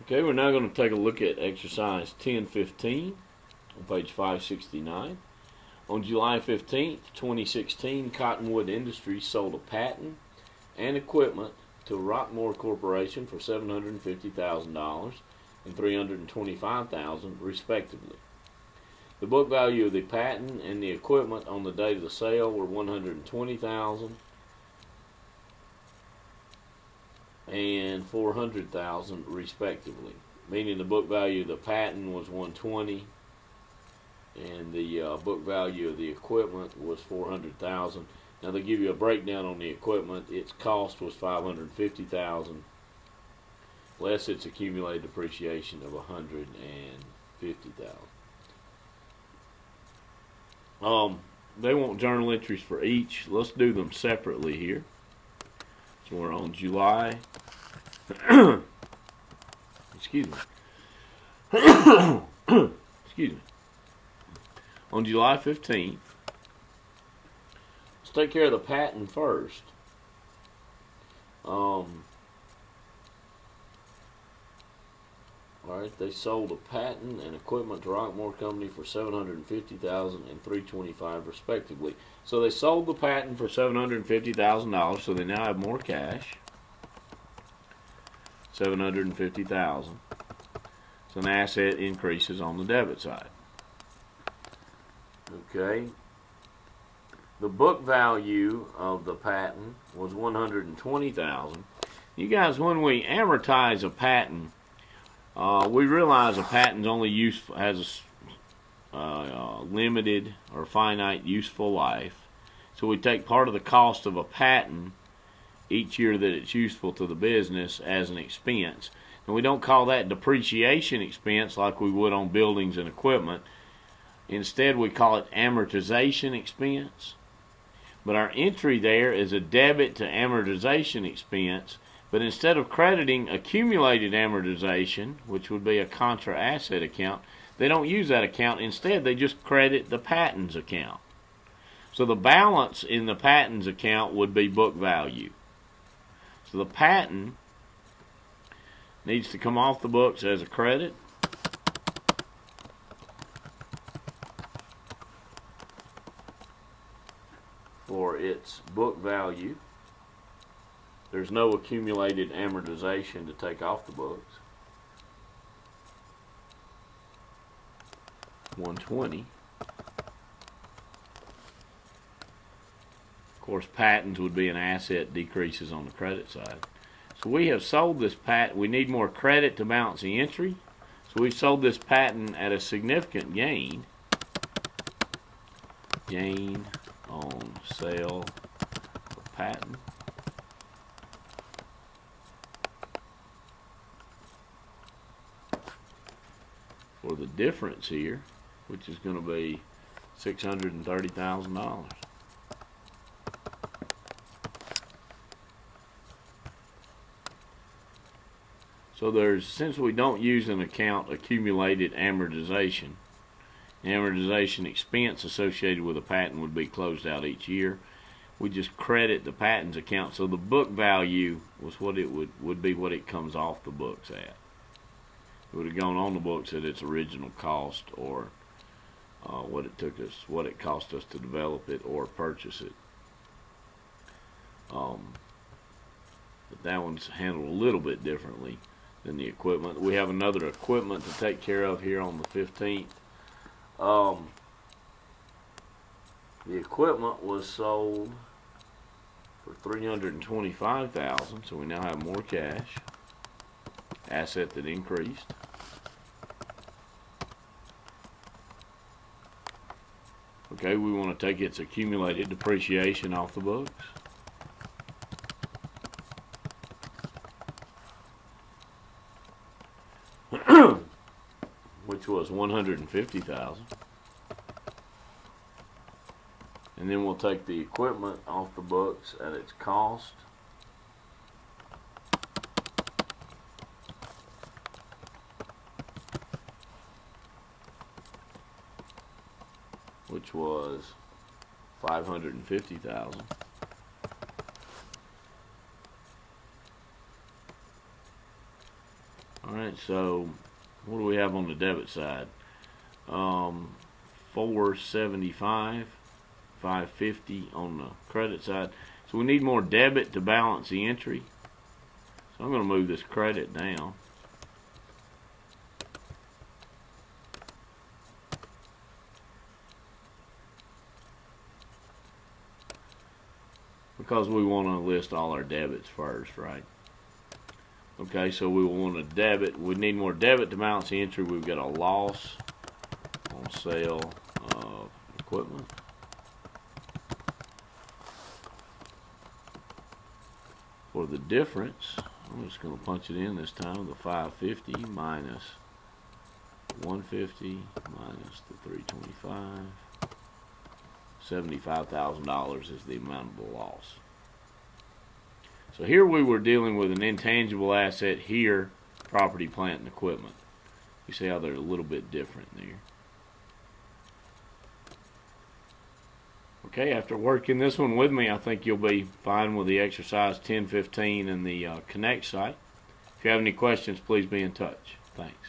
Okay, we're now going to take a look at exercise 1015 on page 569. On July 15th, 2016, Cottonwood Industries sold a patent and equipment to Rockmore Corporation for $750,000 and $325,000 respectively. The book value of the patent and the equipment on the date of the sale were $120,000 and $400,000 respectively, meaning the book value of the patent was $120,000 and the book value of the equipment was $400,000. Now they give you a breakdown on the equipment. Its cost was $550,000 less its accumulated depreciation of $150,000. They want journal entries for each. Let's do them separately here. So we're on July. Excuse me. Excuse me. On July 15th, let's take care of the patent first. Alright, they sold a patent and equipment to Rockmore Company for $750,000 and $325,000 respectively. So they sold the patent for $750,000, so they now have more cash. $750,000. So an asset increases on the debit side. Okay. The book value of the patent was $120,000. You guys, when we amortize a patent, we realize a patent only has a limited or finite useful life. So we take part of the cost of a patent each year that it's useful to the business as an expense. And we don't call that depreciation expense like we would on buildings and equipment. Instead, we call it amortization expense. But our entry there is a debit to amortization expense. But instead of crediting accumulated amortization, which would be a contra asset account, they don't use that account. Instead, they just credit the patents account. So the balance in the patents account would be book value. So the patent needs to come off the books as a credit. For its book value. There's no accumulated amortization to take off the books. $120,000. Of course, patents would be an asset, decreases on the credit side. So we have sold this patent. We need more credit to balance the entry. So we've sold this patent at a significant gain. Gain on sale of patent. For the difference here, which is going to be $630,000. So since we don't use an account accumulated amortization, the amortization expense associated with a patent would be closed out each year. We just credit the patents account, so the book value was what it would be what it comes off the books at. It would have gone on the books at its original cost, or what it cost us to develop it or purchase it. But that one's handled a little bit differently than the equipment. We have another equipment to take care of here on the 15th. The equipment was sold for $325,000, so we now have more cash. Asset that increased. Okay, we want to take its accumulated depreciation off the books. Which was $150,000. And then we'll take the equipment off the books at its cost. Which was $550,000. Alright, so what do we have on the debit side? 475, 550 on the credit side. So we need more debit to balance the entry. So I'm going to move this credit down. Because we want to list all our debits first, right? Okay, so we will want to debit. We need more debit to balance the entry. We've got a loss on sale of equipment. For the difference, I'm just going to punch it in this time. The 550 minus 150 minus the 325. $75,000 is the amount of the loss. So here we were dealing with an intangible asset, here property, plant, and equipment. You see how they're a little bit different there. Okay, after working this one with me, I think you'll be fine with the exercise 10-15 and the Connect site. If you have any questions, please be in touch. Thanks.